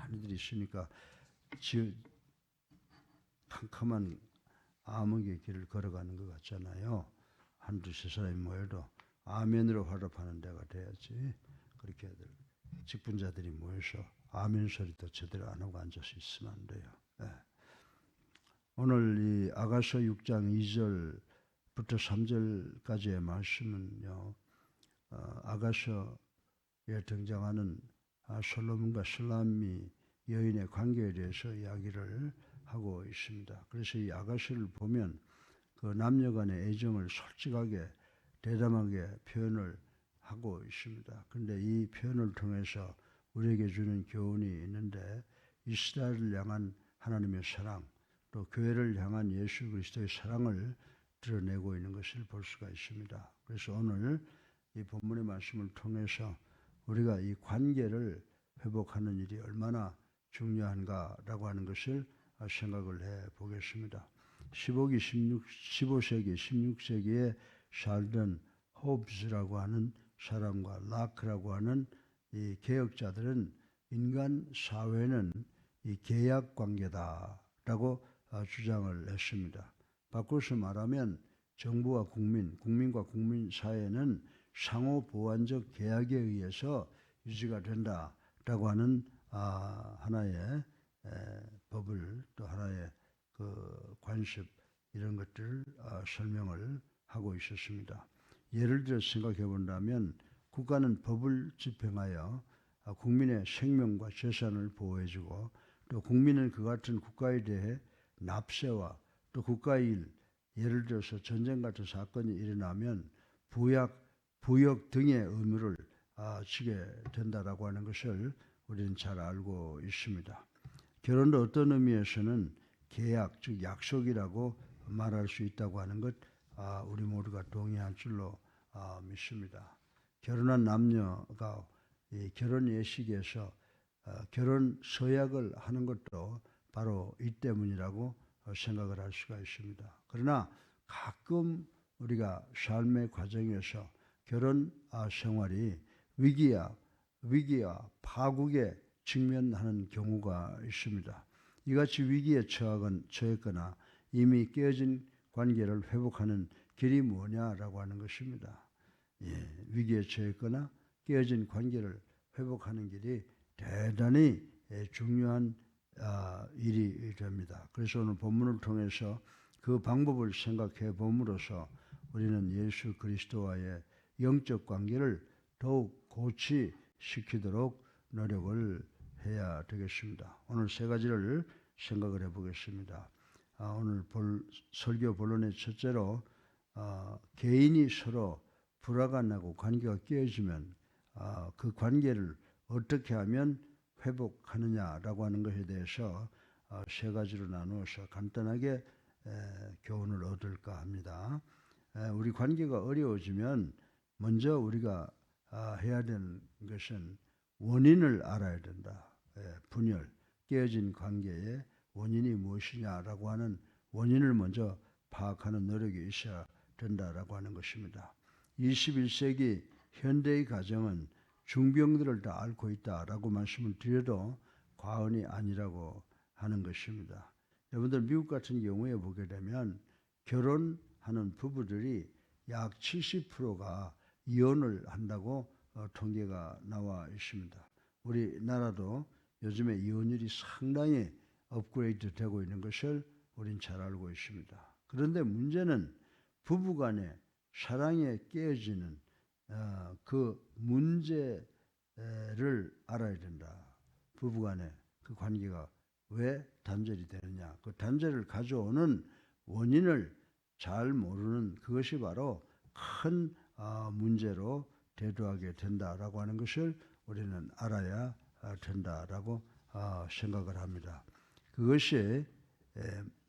많이들 있으니까 캄캄한 암흑의 길을 걸어가는 것 같잖아요. 한두 세 사람이 모여도 아멘으로 화답하는 데가 돼야지. 그렇게 직분자들이 모여서 아멘 소리도 제대로 안 하고 앉아서 있으면 안 돼요. 네. 오늘 이 아가서 6장 2절부터 3절까지의 말씀은요. 아가서에 등장하는 솔로몬과 슬라미 여인의 관계에 대해서 이야기를 하고 있습니다. 그래서 이 아가서를 보면 그 남녀 간의 애정을 솔직하게 대담하게 표현을 하고 있습니다. 그런데 이 표현을 통해서 우리에게 주는 교훈이 있는데 이스라엘을 향한 하나님의 사랑, 또 교회를 향한 예수 그리스도의 사랑을 드러내고 있는 것을 볼 수가 있습니다. 그래서 오늘 이 본문의 말씀을 통해서 우리가 이 관계를 회복하는 일이 얼마나 중요한가라고 하는 것을 생각을 해 보겠습니다. 15세기, 16세기에 살던 호브스라고 하는 사람과 라크라고 하는 이 개혁자들은 인간 사회는 이 계약 관계다라고 주장을 했습니다. 바꿔서 말하면 정부와 국민과 국민 사이에는 상호 보완적 계약에 의해서 유지가 된다라고 하는 하나의 법을 또 하나의 그 관습 이런 것들을 설명을 하고 있었습니다. 예를 들어 생각해 본다면 국가는 법을 집행하여 국민의 생명과 재산을 보호해주고 또 국민은 그 같은 국가에 대해 납세와 또 국가의 일, 예를 들어서 전쟁 같은 사건이 일어나면 부역 등의 의무를 지게 된다라고 하는 것을 우리는 잘 알고 있습니다. 결혼도 어떤 의미에서는 계약, 즉 약속이라고 말할 수 있다고 하는 것 우리 모두가 동의할 줄로 믿습니다. 결혼한 남녀가 이 결혼 예식에서 결혼 서약을 하는 것도 바로 이 때문이라고 생각을 할 수가 있습니다. 그러나 가끔 우리가 삶의 과정에서 결혼 생활이 위기와 파국에 직면하는 경우가 있습니다. 이같이 위기에 처했거나 이미 깨어진 관계를 회복하는 길이 뭐냐라고 하는 것입니다. 위기에 처했거나 깨어진 관계를 회복하는 길이 대단히 중요한 일이 됩니다. 그래서 오늘 본문을 통해서 그 방법을 생각해 봄으로써 우리는 예수 그리스도와의 영적 관계를 더욱 고취시키도록 노력을 해야 되겠습니다. 오늘 세 가지를 생각을 해보겠습니다. 오늘 설교 본론의 첫째로 개인이 서로 불화가 나고 관계가 깨어지면 그 관계를 어떻게 하면 회복하느냐라고 하는 것에 대해서 세 가지로 나누어서 간단하게 교훈을 얻을까 합니다. 우리 관계가 어려워지면 먼저 우리가 해야 되는 것은 원인을 알아야 된다. 분열, 깨어진 관계의 원인이 무엇이냐라고 하는 원인을 먼저 파악하는 노력이 있어야 된다라고 하는 것입니다. 21세기 현대의 가정은 중병들을 다 앓고 있다라고 말씀을 드려도 과언이 아니라고 하는 것입니다. 여러분들 미국 같은 경우에 보게 되면 결혼하는 부부들이 약 70%가 이혼을 한다고 통계가 나와 있습니다. 우리나라도 요즘에 이혼율이 상당히 업그레이드 되고 있는 것을 우린 잘 알고 있습니다. 그런데 문제는 부부간의 사랑에 깨어지는 그 문제를 알아야 된다. 부부간의 그 관계가 왜 단절이 되느냐. 그 단절을 가져오는 원인을 잘 모르는 그것이 바로 큰 문제로 대두하게 된다라고 하는 것을 우리는 알아야 된다라고 생각을 합니다. 그것이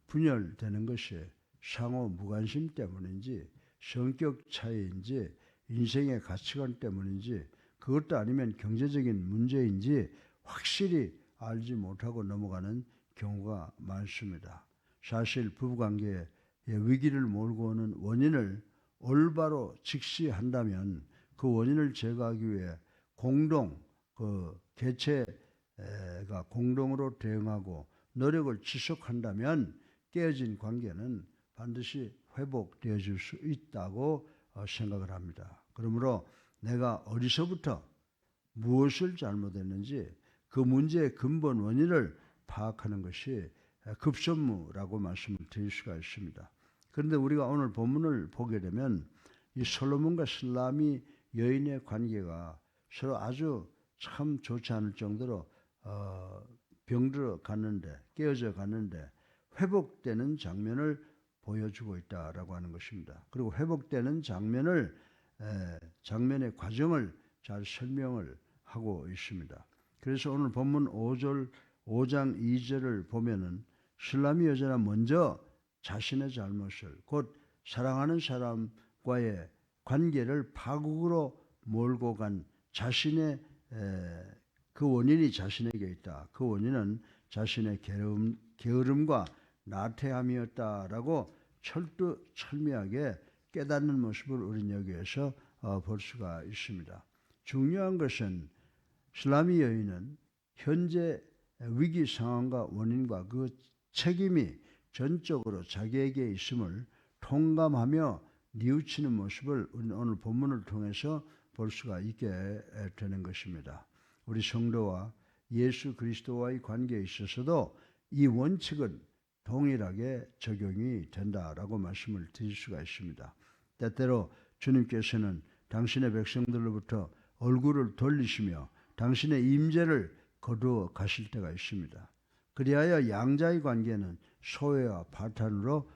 분열되는 것이 상호 무관심 때문인지 성격 차이인지 인생의 가치관 때문인지 그것도 아니면 경제적인 문제인지 확실히 알지 못하고 넘어가는 경우가 많습니다. 사실 부부관계에 위기를 몰고 오는 원인을 올바로 직시한다면 그 원인을 제거하기 위해 공동 그 개체가 공동으로 대응하고 노력을 지속한다면 깨어진 관계는 반드시 회복되어질 수 있다고 생각을 합니다. 그러므로 내가 어디서부터 무엇을 잘못했는지 그 문제의 근본 원인을 파악하는 것이 급선무라고 말씀을 드릴 수가 있습니다. 그런데 우리가 오늘 본문을 보게 되면 이 솔로몬과 술람이 여인의 관계가 서로 아주 참 좋지 않을 정도로 병들어 갔는데, 깨어져 갔는데 회복되는 장면을 보여주고 있다라고 하는 것입니다. 그리고 회복되는 장면의 과정을 잘 설명을 하고 있습니다. 그래서 오늘 본문 5장 2절을 보면은 술람이 여자가 먼저 자신의 잘못을, 곧 사랑하는 사람과의 관계를 파국으로 몰고 간 자신의 그 원인이 자신에게 있다. 그 원인은 자신의 게으름과 나태함이었다라고 철두철미하게 깨닫는 모습을 우리는 여기에서 볼 수가 있습니다. 중요한 것은 술람이 여인은 현재 위기 상황과 원인과 그 책임이 전적으로 자기에게 있음을 통감하며 뉘우치는 모습을 우리는 오늘 본문을 통해서 볼 수가 있게 되는 것입니다. 우리 성도와 예수 그리스도와의 관계에 있어서도 이 원칙은 동일하게 적용이 된다라고 말씀을 드릴 수가 있습니다. 때때로 주님께서는 당신의 백성들로부터 얼굴을 돌리시며 당신의 임재를 거두어 가실 때가 있습니다. 그리하여 양자의 관계는 소외와 파탄으로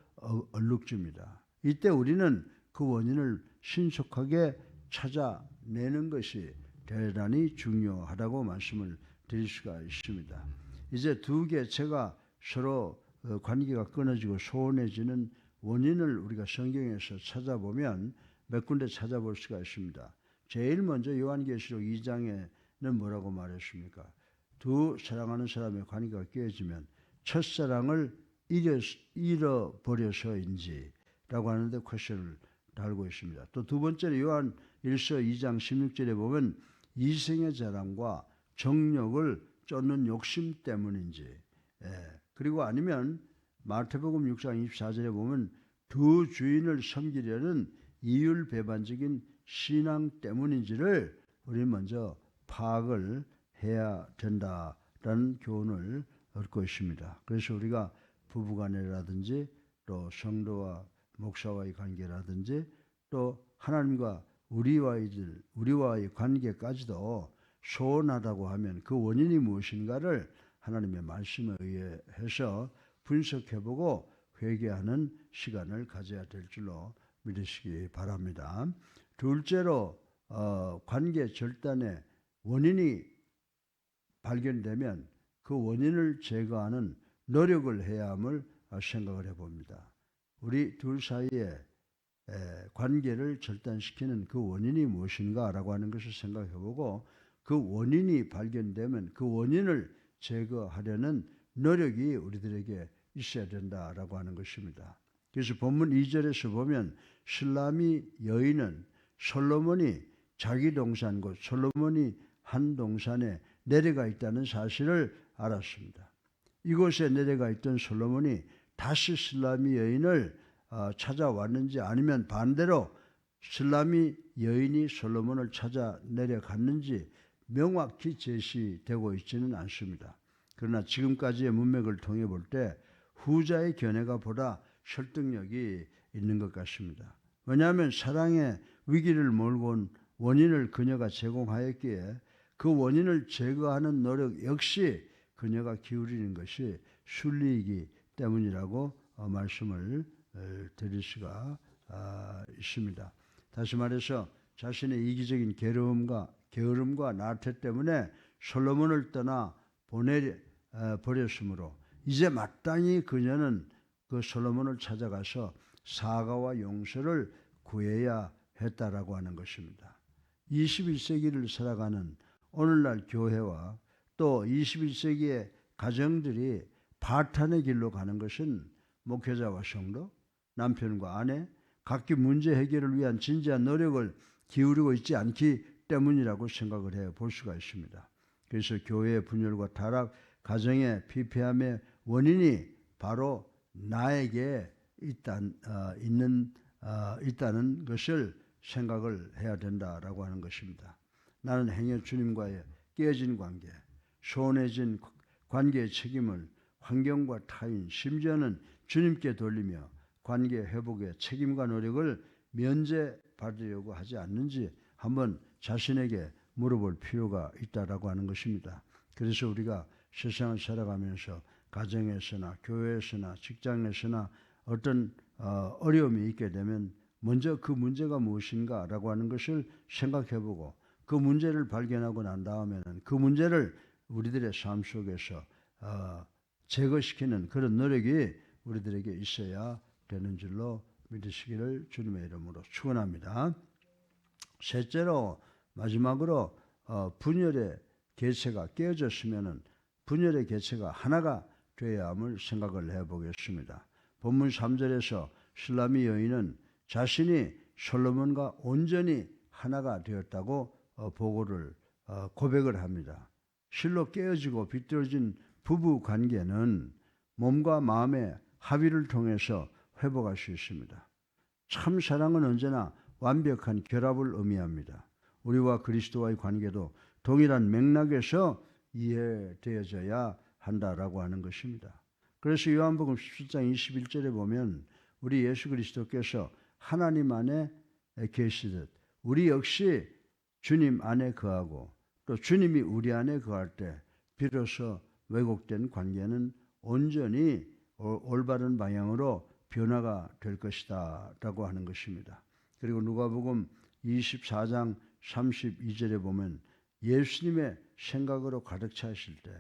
얼룩집니다. 이때 우리는 그 원인을 신속하게 찾아내는 것이 대단히 중요하다고 말씀을 드릴 수가 있습니다. 이제 두 개체가 서로 관계가 끊어지고 소원해지는 원인을 우리가 성경에서 찾아보면 몇 군데 찾아볼 수가 있습니다. 제일 먼저 요한계시록 2장에는 뭐라고 말했습니까? 두 사랑하는 사람의 관계가 깨어지면 첫사랑을 잃어버려서인지 라고 하는데 퀘션을 달고 있습니다. 또 두 번째로 요한 1서 2장 16절에 보면 이생의 자랑과 정욕을 쫓는 욕심 때문인지, 그리고 아니면 마태복음 6장 24절에 보면 두 주인을 섬기려는 이율배반적인 신앙 때문인지를 우리 먼저 파악을 해야 된다라는 교훈을 얻고 있습니다. 그래서 우리가 부부간이라든지 또 성도와 목사와의 관계라든지 또 하나님과 우리와의 관계까지도 소원하다고 하면 그 원인이 무엇인가를 하나님의 말씀에 의해서 분석해보고 회개하는 시간을 가져야 될 줄로 믿으시기 바랍니다. 둘째로 관계 절단의 원인이 발견되면 그 원인을 제거하는 노력을 해야 함을 생각을 해봅니다. 우리 둘 사이에 관계를 절단시키는 그 원인이 무엇인가라고 하는 것을 생각해보고 그 원인이 발견되면 그 원인을 제거하려는 노력이 우리들에게 있어야 된다라고 하는 것입니다. 그래서 본문 2절에서 보면 술람이 여인은 솔로몬이 자기 동산 곧 솔로몬이 한 동산에 내려가 있다는 사실을 알았습니다. 이곳에 내려가 있던 솔로몬이 다시 술람이 여인을 찾아왔는지 아니면 반대로 술람이 여인이 솔로몬을 찾아 내려갔는지 명확히 제시되고 있지는 않습니다. 그러나 지금까지의 문맥을 통해 볼 때 후자의 견해가 보다 설득력이 있는 것 같습니다. 왜냐하면 사랑의 위기를 몰고 온 원인을 그녀가 제공하였기에 그 원인을 제거하는 노력 역시 그녀가 기울이는 것이 순리이기 때문이라고 말씀을 드릴 수가 있습니다. 다시 말해서 자신의 이기적인 게으름과 나태 때문에 솔로몬을 떠나 보내버렸으므로 이제 마땅히 그녀는 그 솔로몬을 찾아가서 사과와 용서를 구해야 했다라고 하는 것입니다. 21세기를 살아가는 오늘날 교회와 또 21세기의 가정들이 파탄의 길로 가는 것은 목회자와 성도, 남편과 아내, 각기 문제 해결을 위한 진지한 노력을 기울이고 있지 않기 때문이라고 생각을 해 볼 수가 있습니다. 그래서 교회의 분열과 타락, 가정의 피폐함의 원인이 바로 나에게 있다는 것을 생각을 해야 된다라고 하는 것입니다. 나는 행여 주님과의 깨어진 관계, 소원해진 관계의 책임을 환경과 타인, 심지어는 주님께 돌리며 관계 회복의 책임과 노력을 면제받으려고 하지 않는지 한번 자신에게 물어볼 필요가 있다라고 하는 것입니다. 그래서 우리가 세상을 살아가면서 가정에서나 교회에서나 직장에서나 어떤 어려움이 있게 되면 먼저 그 문제가 무엇인가라고 하는 것을 생각해보고 그 문제를 발견하고 난 다음에는 그 문제를 우리들의 삶 속에서 제거시키는 그런 노력이 우리들에게 있어야 되는 줄로 믿으시기를 주님의 이름으로 축원합니다. 셋째로 마지막으로 분열의 개체가 깨어졌으면은 분열의 개체가 하나가 되어야 함을 생각을 해보겠습니다. 본문 3절에서 술람미 여인은 자신이 솔로몬과 온전히 하나가 되었다고 고백을 합니다. 실로 깨어지고 비뚤어진 부부 관계는 몸과 마음의 합의를 통해서 회복할 수 있습니다. 참 사랑은 언제나 완벽한 결합을 의미합니다. 우리와 그리스도와의 관계도 동일한 맥락에서 이해되어져야 한다라고 하는 것입니다. 그래서 요한복음 17장 21절에 보면 우리 예수 그리스도께서 하나님 안에 계시듯 우리 역시 주님 안에 거하고 또 주님이 우리 안에 거할 때 비로소 왜곡된 관계는 온전히 올바른 방향으로 변화가 될 것이다 라고 하는 것입니다. 그리고 누가복음 24장 32절에 보면 예수님의 생각으로 가득 차있을 때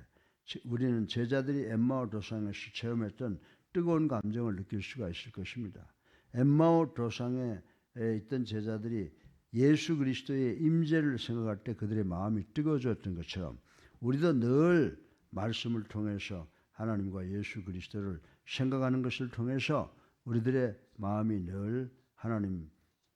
우리는 제자들이 엠마오 도상에서 체험했던 뜨거운 감정을 느낄 수가 있을 것입니다. 엠마오 도상에 있던 제자들이 예수 그리스도의 임재를 생각할 때 그들의 마음이 뜨거워졌던 것처럼 우리도 늘 말씀을 통해서 하나님과 예수 그리스도를 생각하는 것을 통해서 우리들의 마음이 늘 하나님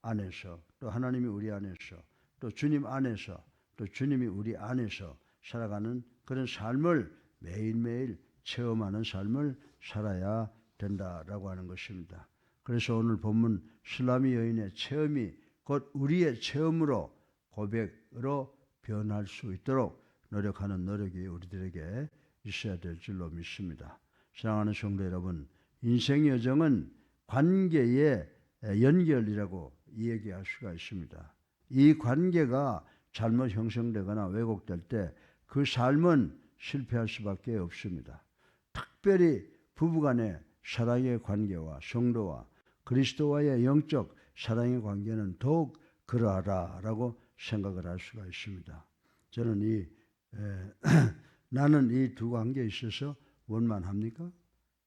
안에서 또 하나님이 우리 안에서 또 주님 안에서 또 주님이 우리 안에서 살아가는 그런 삶을 매일매일 체험하는 삶을 살아야 된다라고 하는 것입니다. 그래서 오늘 본문 술람미 여인의 체험이 곧 우리의 체험으로 고백으로 변할 수 있도록 노력하는 노력이 우리들에게 있어야 될 줄로 믿습니다. 사랑하는 성도 여러분, 인생 여정은 관계의 연결이라고 이야기할 수가 있습니다. 이 관계가 잘못 형성되거나 왜곡될 때 그 삶은 실패할 수밖에 없습니다. 특별히 부부간의 사랑의 관계와 성도와 그리스도와의 영적 사랑의 관계는 더욱 그러하다라고 생각을 할 수가 있습니다. 저는 나는 이 두 관계에 있어서 원만합니까?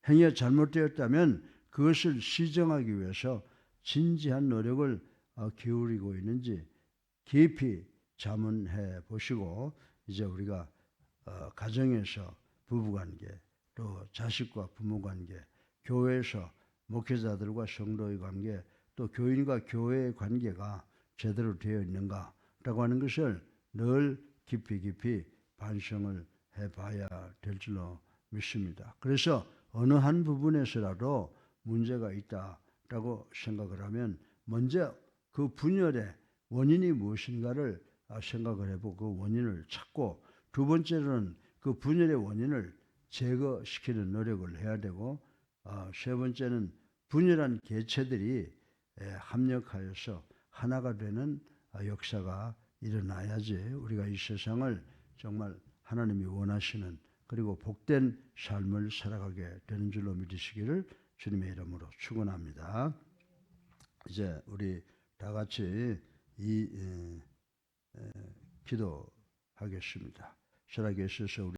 행위가 잘못되었다면 그것을 시정하기 위해서 진지한 노력을 기울이고 있는지 깊이 자문해 보시고 이제 우리가 가정에서 부부관계 또 자식과 부모관계 교회에서 목회자들과 성도의 관계 또 교인과 교회의 관계가 제대로 되어 있는가라고 하는 것을 늘 깊이 반성을 해봐야 될 줄로 믿습니다. 그래서 어느 한 부분에서라도 문제가 있다라고 생각을 하면 먼저 그 분열의 원인이 무엇인가를 생각을 해보고 그 원인을 찾고 두 번째로는 그 분열의 원인을 제거시키는 노력을 해야 되고 세 번째는 분열한 개체들이 합력하여서 하나가 되는 역사가 일어나야지 우리가 이 세상을 정말 하나님이 원하시는 그리고 복된 삶을 살아가게 되는 줄로 믿으시기를 주님의 이름으로 축원합니다. 이제 우리 다 같이 기도하겠습니다. 살아계셔서 우리